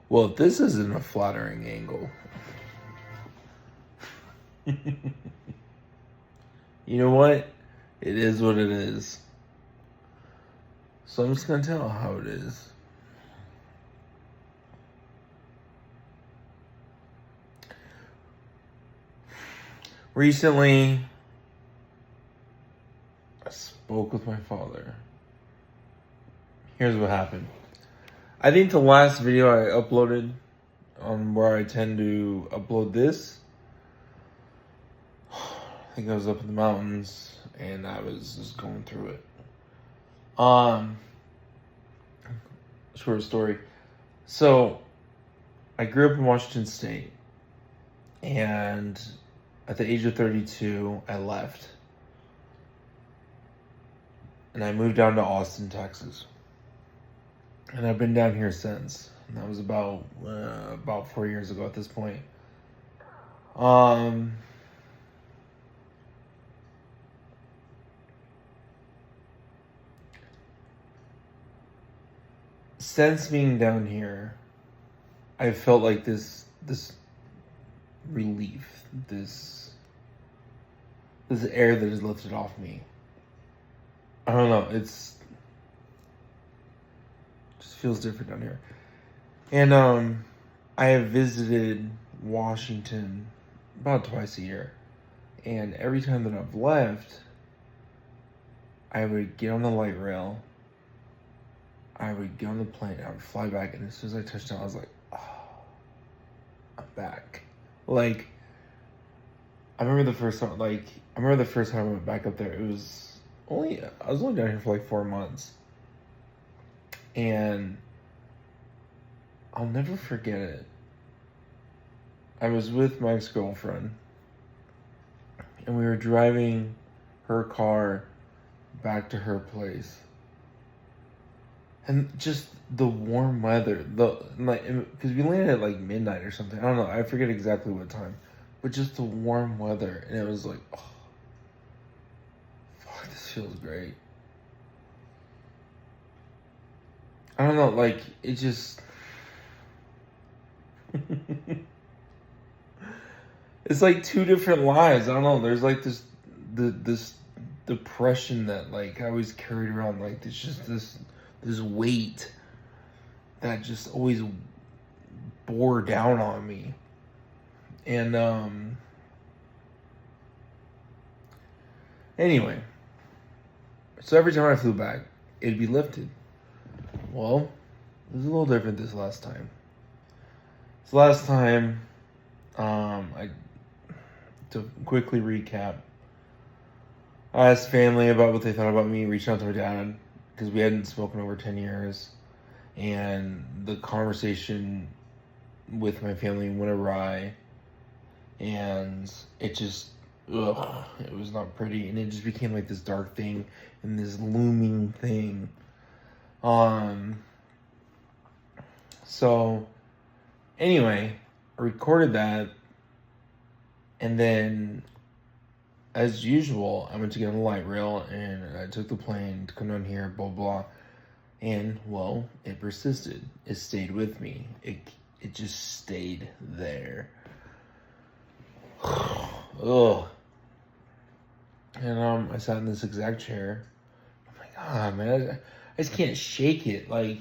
Well, this isn't a flattering angle. You know what? It is what it is. So I'm just going to tell how it is. Recently, I spoke with my father. Here's what happened. I think the last video I uploaded on where I tend to upload this, I think I was up in the mountains and I was just going through it. Short story. So, I grew up in Washington State, and at the age of 32, I left. And I moved down to Austin, Texas. And I've been down here since. And that was about 4 years ago at this point. Since being down here, I felt like this relief, this air that is lifted off me. I don't know, just feels different down here. And I have visited Washington about twice a year. And every time that I've left, I would get on the light rail, I would get on the plane, I would fly back, and as soon as I touched down, I was like, oh, I'm back. Like, I remember the first time I went back up there, I was only down here for like 4 months. And I'll never forget it. I was with my ex-girlfriend, and we were driving her car back to her place. And just the warm weather, because we landed at like midnight or something. I don't know. I forget exactly what time, but just the warm weather, and it was like, oh, fuck, this feels great. I don't know, like it just. It's like two different lives. I don't know. There's like this depression that like I always carried around. Like it's just this weight that just always bore down on me. And anyway, so every time I flew back, it'd be lifted. Well, it was a little different this last time. This last time, to quickly recap, I asked family about what they thought about me, reached out to my dad, because we hadn't spoken over 10 years, and the conversation with my family went awry, and it just, it was not pretty, and it just became like this dark thing, and this looming thing. So, anyway, I recorded that, and then, as usual, I went to get on the light rail, and I took the plane to come down here, blah, blah. And, well, it persisted. It stayed with me. It just stayed there. Ugh. And, I sat in this exact chair. Oh my God, man. I just can't shake it. Like,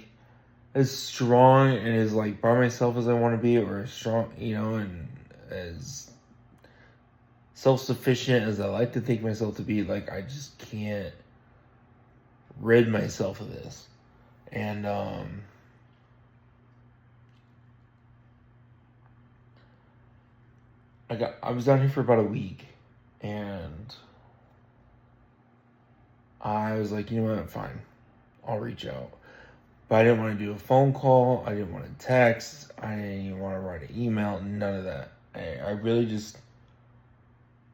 as strong and as, like, by myself as I want to be, or as strong, and as self-sufficient as I like to think myself to be, like, I just can't rid myself of this. And I was down here for about a week, and I was like, you know what, fine, I'll reach out. But I didn't want to do a phone call, I didn't want to text, I didn't even want to write an email, none of that.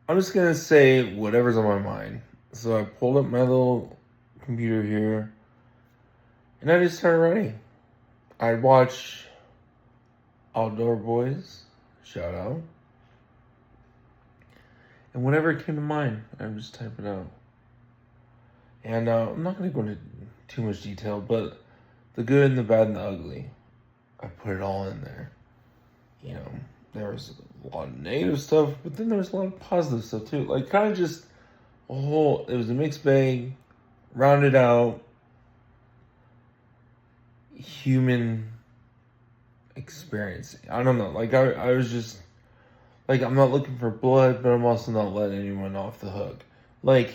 I'm just going to say whatever's on my mind. So I pulled up my little computer here, and I just started writing. I'd watch Outdoor Boys, shout out. And whatever came to mind, I would just type it out. And I'm not going to go into too much detail, but the good and the bad and the ugly. I put it all in there. You know, there was a lot of negative stuff, but then there was a lot of positive stuff too. Like, kind of just it was a mixed bag, rounded out, human experience. I don't know. Like, I was just, like, I'm not looking for blood, but I'm also not letting anyone off the hook. Like,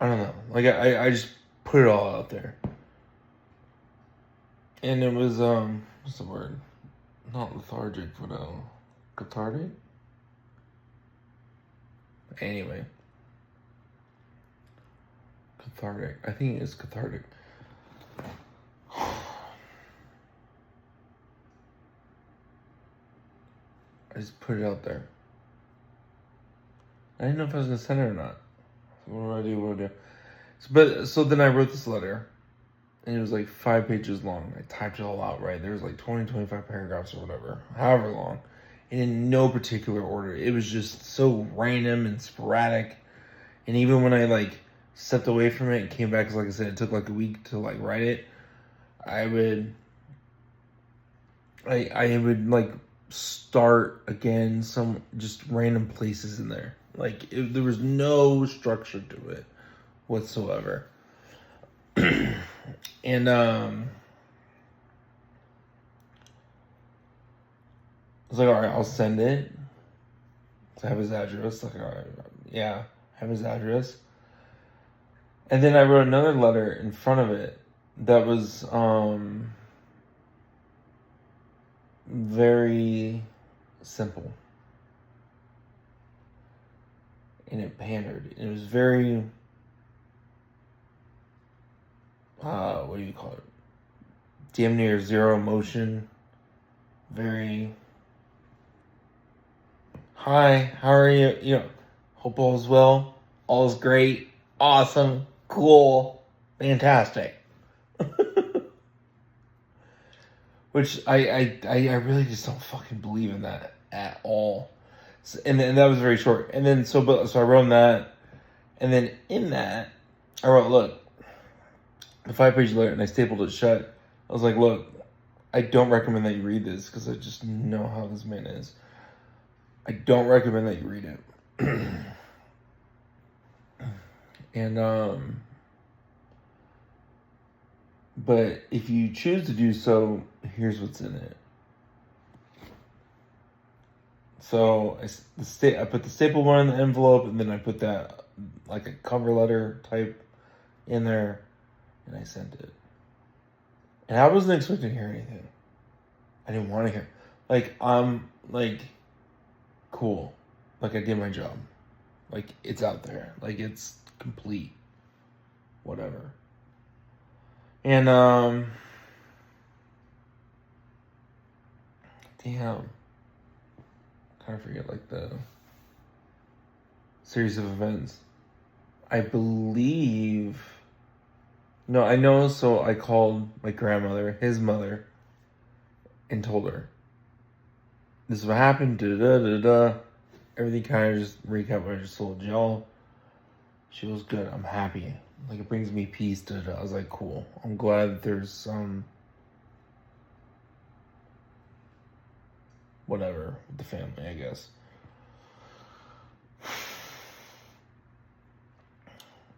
I don't know. Like, I just put it all out there. And it was, what's the word? Not lethargic, but, cathartic? Anyway. Cathartic. I think it is cathartic. I just put it out there. I didn't know if I was going to send it or not. What do I do? So then I wrote this letter. And it was like 5 pages long. I typed it all out, right? There was like 20, 25 paragraphs or whatever. However long. And in no particular order. It was just so random and sporadic. And even when I like stepped away from it and came back, because like I said, it took like a week to like write it. I would like start again some just random places in there. Like there was no structure to it whatsoever. And I was like, all right, I'll send it. So I have his address. Like, all right, yeah, I have his address. And then I wrote another letter in front of it that was very simple. And it pandered. It was very, what do you call it? Damn near zero emotion. Very, hi, how are you? You know, hope all's well. All's great. Awesome. Cool. Fantastic. Which I really just don't fucking believe in that at all. So, and that was very short. And then so I wrote that, and then in that I wrote, look, the 5-page letter, and I stapled it shut. I was like, look, I don't recommend that you read this because I just know how this man is. I don't recommend that you read it. And but if you choose to do so, here's what's in it. So I put the staple one in the envelope, and then I put that like a cover letter type in there, and I sent it. And I wasn't expecting to hear anything. I didn't want to hear. Like, I'm like, cool. Like, I did my job. Like, it's out there. Like, it's complete. Whatever. And damn, kind of forget like the series of events. I believe, no, I know. So I called my grandmother, his mother, and told her this is what happened. Da da da da. Everything kind of just recap what I just told y'all. She was good. I'm happy. Like, it brings me peace. Da da. I was like, cool. I'm glad that there's some whatever with the family, I guess.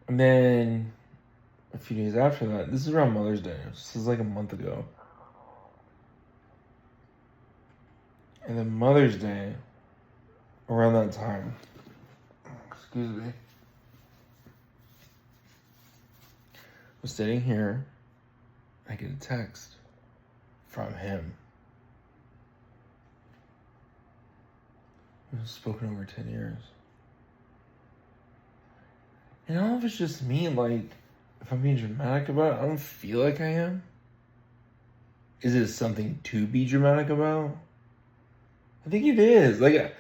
And then a few days after that, this is around Mother's Day. This is like a month ago. And then Mother's Day, around that time, excuse me, I was sitting here. I get a text from him. We've spoken over 10 years. And I don't know if it's just me, like, if I'm being dramatic about it, I don't feel like I am. Is it something to be dramatic about? I think it is. I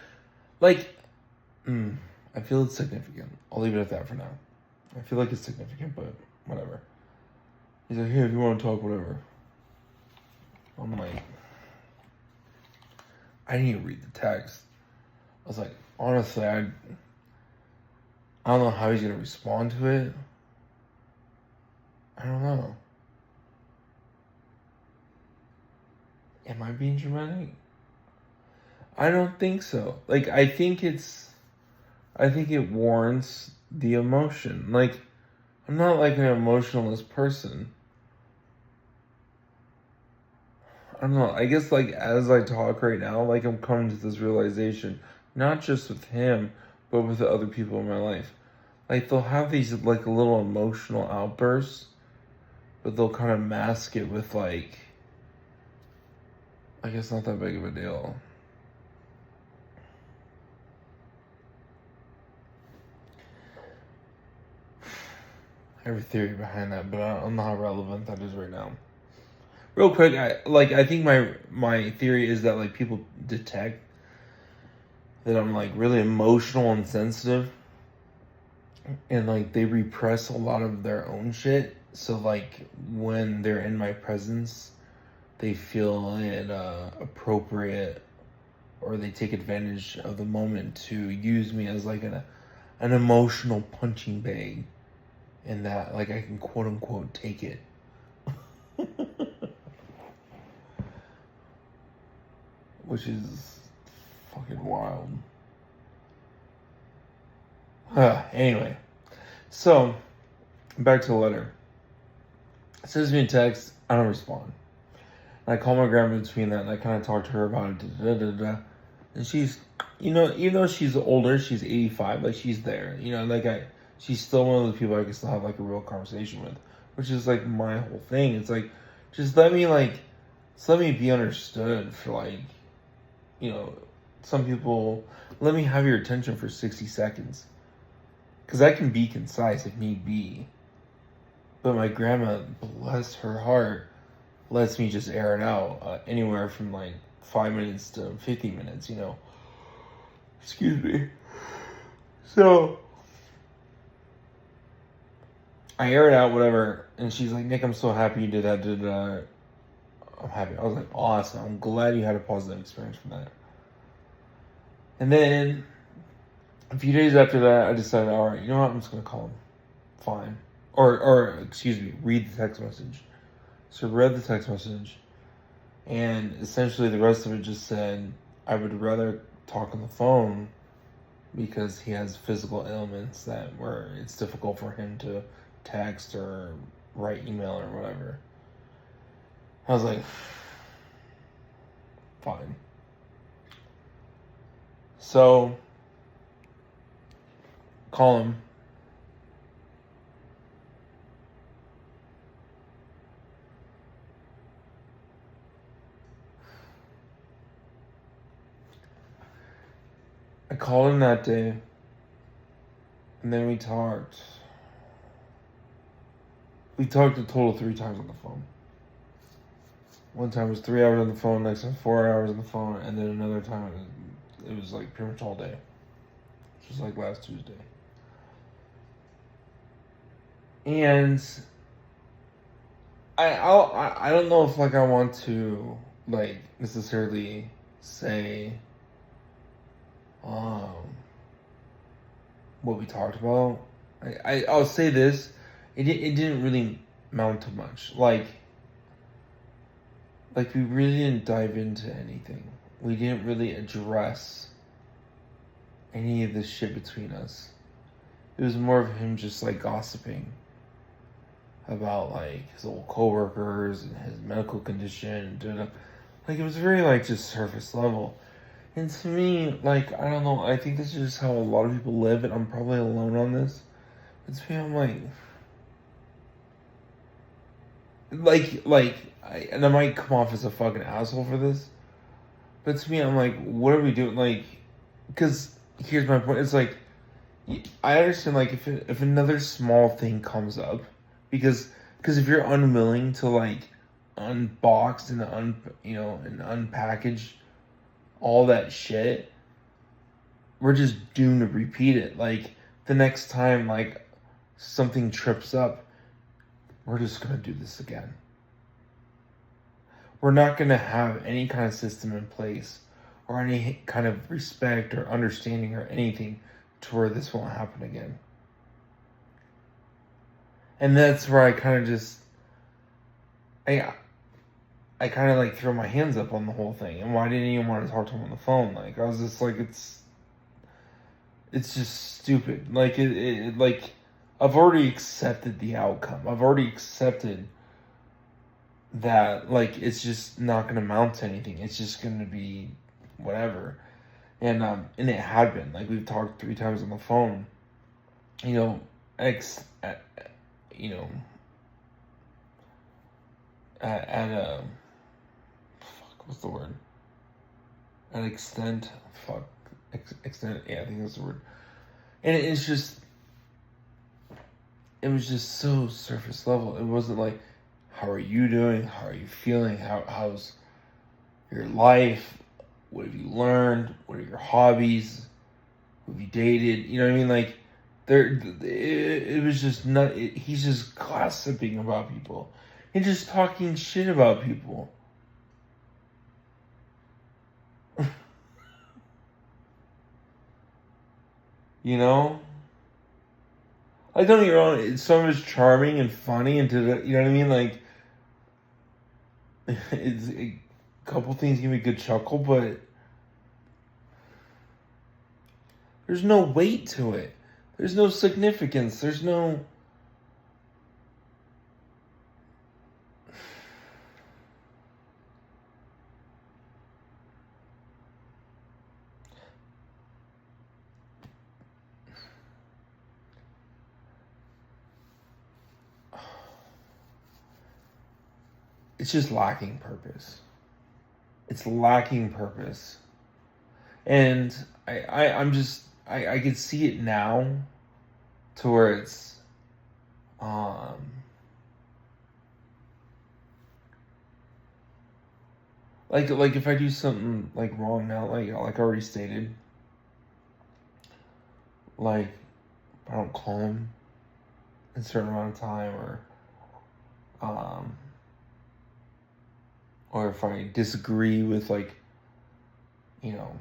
feel it's significant. I'll leave it at that for now. I feel like it's significant, but whatever. He's like, hey, if you want to talk, whatever. I'm like, I need to read the text. I was like, honestly, I don't know how he's going to respond to it. I don't know. Am I being dramatic? I don't think so. Like, I think it warrants the emotion. Like, I'm not like an emotionless person. I don't know. I guess like as I talk right now, like I'm coming to this realization, not just with him, but with the other people in my life. Like they'll have these like little emotional outbursts, but they'll kind of mask it with like, I guess not that big of a deal. I have a theory behind that, but I don't know how relevant that is right now. Real quick, I think my theory is that like people detect that I'm like really emotional and sensitive, and like they repress a lot of their own shit. So like when they're in my presence, they feel it appropriate, or they take advantage of the moment to use me as like an emotional punching bag, and that like I can quote unquote take it. Which is fucking wild. Anyway, so back to the letter. It sends me a text. I don't respond. And I call my grandma between that, and I kind of talk to her about it. Da, da, da, da. And she's, even though she's older, she's 85. Like she's there. She's still one of those people I can still have like a real conversation with, which is like my whole thing. It's like, just let me be understood for like, some people. Let me have your attention for 60 seconds. Because I can be concise if need be. But my grandma, bless her heart, lets me just air it out anywhere from like 5 minutes to 50 minutes, Excuse me. So, I air it out, whatever, and she's like, Nick, I'm so happy you did that. I'm happy. I was like, awesome. I'm glad you had a positive experience from that. And then a few days after that, I decided, all right, you know what? I'm just going to call him. Fine. Or excuse me, read the text message. So I read the text message, and essentially the rest of it just said, I would rather talk on the phone because he has physical ailments where it's difficult for him to text or write email or whatever. I was like, fine. So, call him. I called him that day, and then we talked. We talked a total of 3 times on the phone. One time was 3 hours on the phone, next time 4 hours on the phone, and then another time it was like pretty much all day. Just like last Tuesday. And I don't know if like I want to like necessarily say what we talked about. I'll say this. It didn't really amount to much. Like we really didn't dive into anything. We didn't really address any of this shit between us. It was more of him just like gossiping about like his old coworkers and his medical condition. Like it was very like just surface level. And to me, like, I don't know, I think this is just how a lot of people live, and I'm probably alone on this. But to me, I'm and I might come off as a fucking asshole for this, but to me, I'm like, what are we doing? Like, because here's my point. It's like, I understand, like, if another small thing comes up, because if you're unwilling to, like, unbox and and unpackage all that shit, we're just doomed to repeat it. Like, the next time, like, something trips up, we're just gonna do this again. We're not gonna have any kind of system in place or any kind of respect or understanding or anything to where this won't happen again. And that's where I kind of just, I kind of like threw my hands up on the whole thing. And why didn't anyone want to talk to him on the phone? Like, I was just like, it's just stupid. Like, like, I've already accepted the outcome. I've already accepted that, like, it's just not going to amount to anything. It's just going to be whatever. And it had been. Like, we've talked 3 times on the phone. You know, you know, at a, fuck, what's the word? An extent, extent, yeah, I think that's the word. And it was just so surface level. It wasn't like, how are you doing? How are you feeling? How's your life? What have you learned? What are your hobbies? Who have you dated? You know what I mean? Like, it was just not. He's just gossiping about people and just talking shit about people. You know, like, don't get me wrong. Some of it's charming and funny, and you know what I mean. Like, it's a couple things give me a good chuckle, but there's no weight to it. There's no significance. There's no. It's just lacking purpose. It's lacking purpose. And I can see it now to where it's like if I do something like wrong now, like I already stated, like if I don't call him in a certain amount of time, or if I disagree with, like, you know,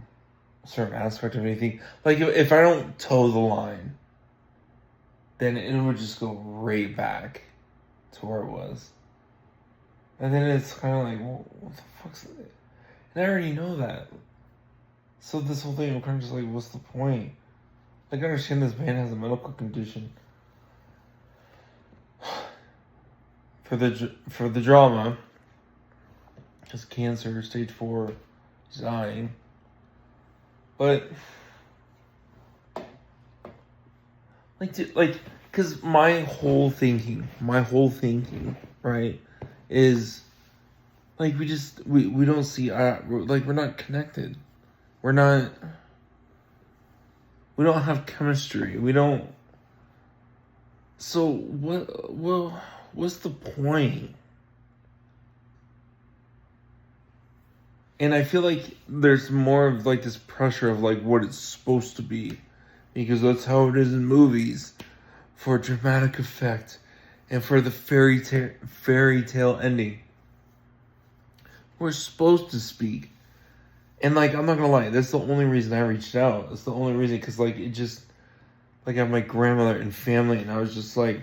a certain aspect of anything, like if I don't toe the line, then it would just go right back to where it was. And then it's kind of like, well, what the fuck's it? And I already know that. So this whole thing, I'm kind of just like, what's the point? Like, I understand this man has a medical condition. For the drama, his cancer, stage 4, he's dying. But like, because my whole thinking, right, is like we don't see, we're not connected. We don't have chemistry. We don't. So what's the point? And I feel like there's more of like this pressure of like what it's supposed to be, because that's how it is in movies, for dramatic effect and for the fairy tale ending. We're supposed to speak. And like, I'm not gonna lie, that's the only reason I reached out. That's the only reason, because like, it just, like, I have my grandmother and family, and I was just like,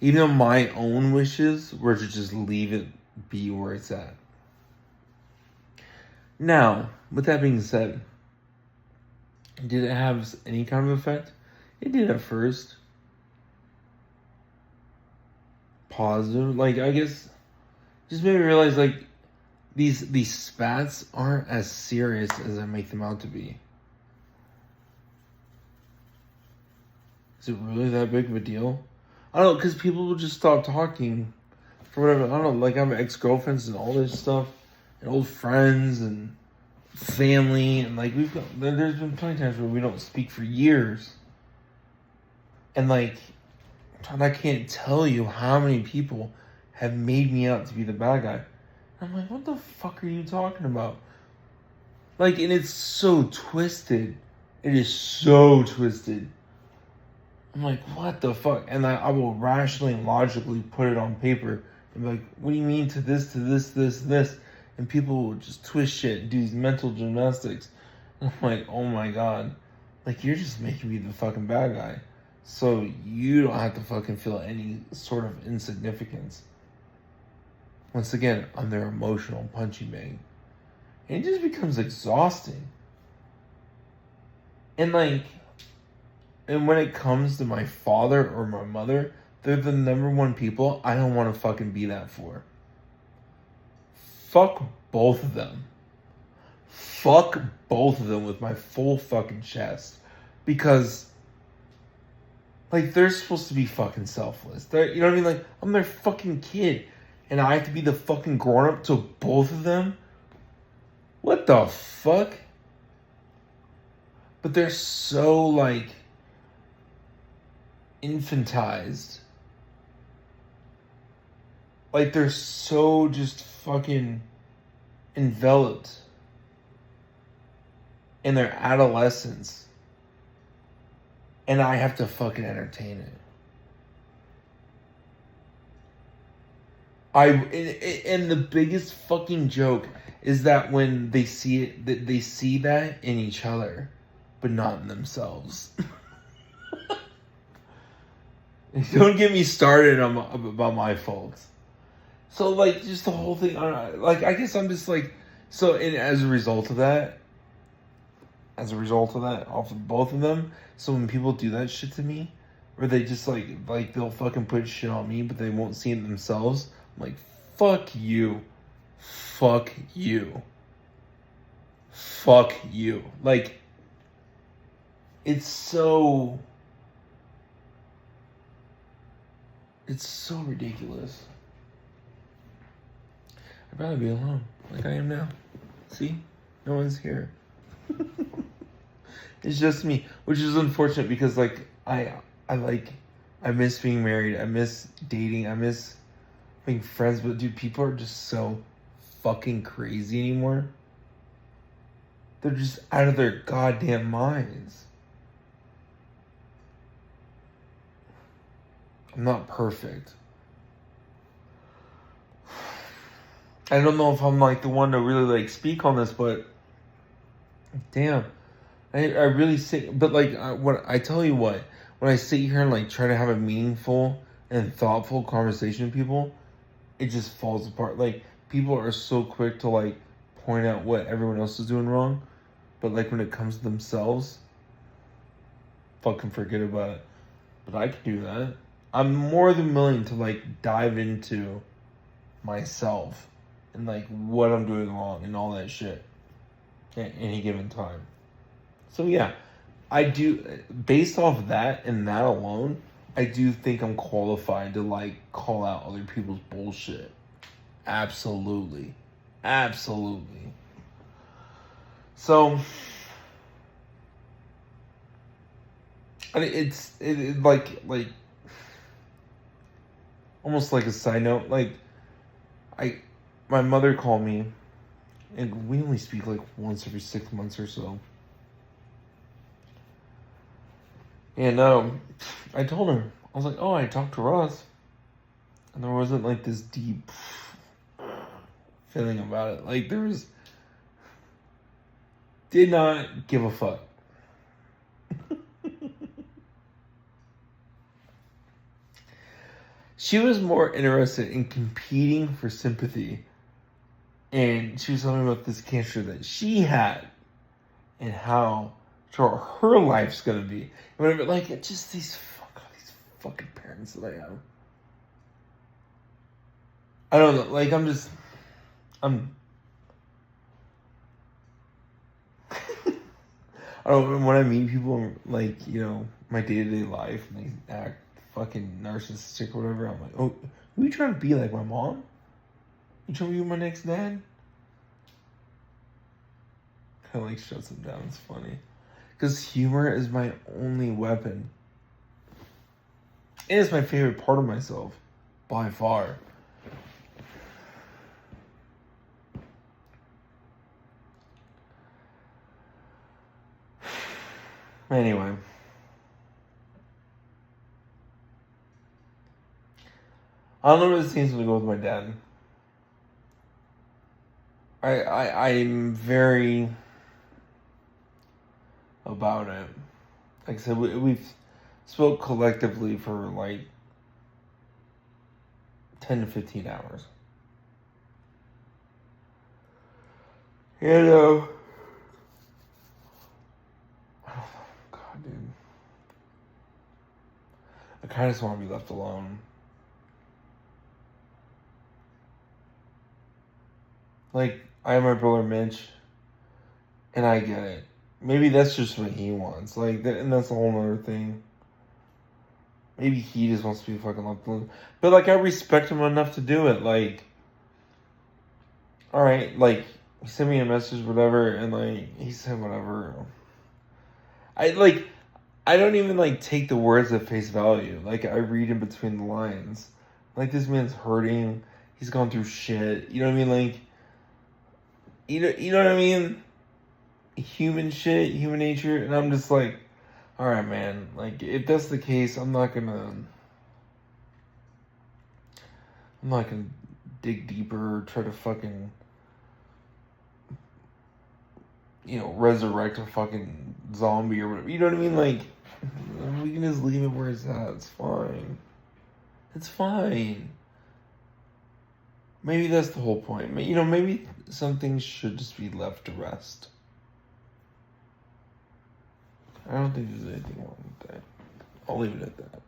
even though my own wishes were to just leave it be where it's at. Now, with that being said, did it have any kind of effect? It did at first. Positive. Like, I guess, just made me realize, like, these spats aren't as serious as I make them out to be. Is it really that big of a deal? I don't know, because people will just stop talking for whatever. I don't know, like, I have ex-girlfriends and all this stuff, and old friends and family, and like, there's been plenty of times where we don't speak for years. And like, I can't tell you how many people have made me out to be the bad guy. I'm like, what the fuck are you talking about? Like, and it's so twisted. It is so twisted. I'm like, what the fuck? And I will rationally and logically put it on paper and be like, what do you mean to this, this? And people will just twist shit and do these mental gymnastics. And I'm like, oh my god. Like, you're just making me the fucking bad guy. So you don't have to fucking feel any sort of insignificance. Once again, I'm their emotional punching bag. And it just becomes exhausting. And and when it comes to my father or my mother, they're the number one people I don't want to fucking be that for. Fuck both of them. Fuck both of them with my full fucking chest. Because, they're supposed to be fucking selfless. You know what I mean? I'm their fucking kid. And I have to be the fucking grown-up to both of them? What the fuck? But they're so, infantized. They're so just fucking enveloped in their adolescence. And I have to fucking entertain it. And the biggest fucking joke is that when they see it, that they see that in each other, but not in themselves. Don't get me started about my folks. So just the whole thing. I guess I'm just so. And as a result of that, off of both of them. So when people do that shit to me, or they just they'll fucking put shit on me, but they won't see it themselves. I'm like, fuck you, fuck you, fuck you. It's so ridiculous. I'd rather be alone, like I am now. See, no one's here. It's just me, which is unfortunate because I miss being married. I miss dating. I miss being friends. But dude, people are just so fucking crazy anymore. They're just out of their goddamn minds. I'm not perfect. I don't know if I'm the one to really speak on this, but damn. I really sit, but when I tell you what, when I sit here and try to have a meaningful and thoughtful conversation with people, it just falls apart. People are so quick to point out what everyone else is doing wrong, but when it comes to themselves, fucking forget about it. But I can do that. I'm more than willing to dive into myself and what I'm doing wrong and all that shit at any given time. So yeah, I do, based off that and that alone, I do think I'm qualified to call out other people's bullshit. Absolutely. Absolutely. So it's almost like a side note, my mother called me, and we only speak once every 6 months or so. And I told her, I was like, oh, I talked to Ross. And there wasn't this deep feeling about it. There was, did not give a fuck. She was more interested in competing for sympathy. And she was telling me about this cancer that she had and how her life's gonna be. Whatever, it's just these fucking parents that I have. I don't know, I don't know, when I meet people, my day-to-day life, and they act fucking narcissistic or whatever, I'm like, oh, are you trying to be like my mom? You trying to be my next dad? Kind of shuts them down, it's funny. Because humor is my only weapon. And it's my favorite part of myself. By far. Anyway. I don't know where this seems to go with my dad. I'm very about it. Like I said, we've spoke collectively for like 10 to 15 hours. And, oh, God, dude. I kind of just want to be left alone. Like, I have my brother Mitch, and I get it. Maybe that's just what he wants. Like, and that's a whole other thing. Maybe he just wants to be fucking left alone. But, like, I respect him enough to do it. Like, alright, like, he sent me a message, whatever, and, like, he said whatever. I don't even, like, take the words at face value. Like, I read in between the lines. Like, this man's hurting. He's gone through shit. You know what I mean? Like, you know what I mean? Human shit, human nature. And I'm just like, alright, man. Like, if that's the case, I'm not gonna dig deeper or try to fucking, resurrect a fucking zombie or whatever. You know what I mean? Like, we can just leave it where it's at. It's fine. It's fine. Maybe that's the whole point. Maybe some things should just be left to rest. I don't think there's anything wrong with that. I'll leave it at that.